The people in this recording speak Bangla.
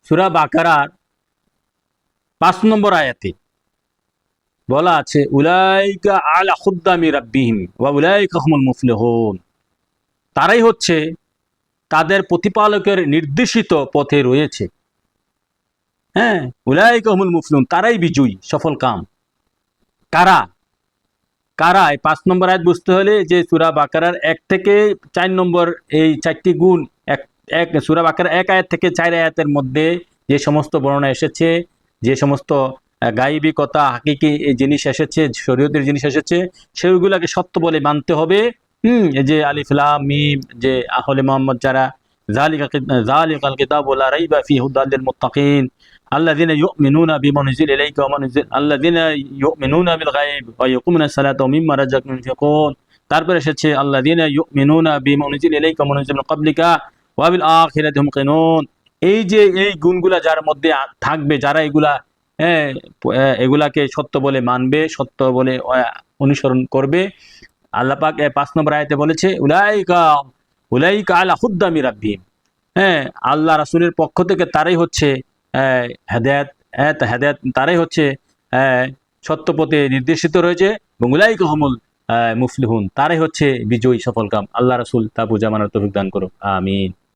সূরা বাকারার 5 নম্বর আয়াতে বলা আছে, উলাইকা আলা খুদ্দামি রাব্বিহিম ওয়া উলাইকা হুমুল মুফলিহুন। তারাই হচ্ছে তাদের প্রতিপালকের নির্দেশিত পথে রয়েছে। হ্যাঁ, উলাইকা হুমুল মুফলিহুন, তারাই বিজয়ী, সফল কাম। কারা? কারা? এই 5 নম্বর আয়াত বুঝতে হলে যে সূরা বাকারার 1 থেকে 4 নম্বর এই 4টি গুণ, এক সূরা বাকারার 1 আয়াত থেকে 4 আয়াতের মধ্যে যে সমস্ত বর্ণনা এসেছে, যে সমস্ত গায়বী কথা, হাকিকি এই জিনিস এসেছে, শরীয়তের জিনিস এসেছে, সেগুলোকে সত্য বলে মানতে হবে। এই যে আলিফ লাম মিম, যে আহলে মুহাম্মদ যারা, যালিকাল কিতাবু লা রাইবা ফিহি হুদাল লিল মুত্তাকিন আল্লাযিনা ইউমিনুনা বিমা নুজিলা ইলাইকা ওয়া মা নুজিলা আল্লাযিনা ইউমিনুনা বিল গায়ব ওয়া ইয়াকুমুনা সালাতা ওয়া মিম্মা রাযাকনাহুম ইউনফিকুন। তারপরে এসেছে আল্লাযিনা ইউমিনুনা বিমা নুজিলা ইলাইকা ওয়া মা নুজিলা মিন ক্বাবলিকা ওয়া বিল আখিরাতি হুম ইউকিনুন। এই যে এই গুণগুলা যার মধ্যে থাকবে, যারা এগুলাকে সত্য বলে মানবে, সত্য বলে অনুসরণ করবে, আল্লাহ পাক 5 নম্বর আয়াতে বলেছে, উলাইকা উলাইকা আলা হুদ্দামি রাব্বিহিম। হ্যাঁ, আল্লাহ রাসূলের পক্ষ থেকে তারাই হচ্ছে হেদায়েত, হেদায়েত তারাই হচ্ছে সত্য পথে নির্দেশিত রয়েছে, এবং উলাইকা হুমুল মুফলিহুন, তারাই হচ্ছে বিজয়ী সফলকাম। আল্লাহ রাসূল তা বুঝা মানার তৌফিক দান করুন, আমিন।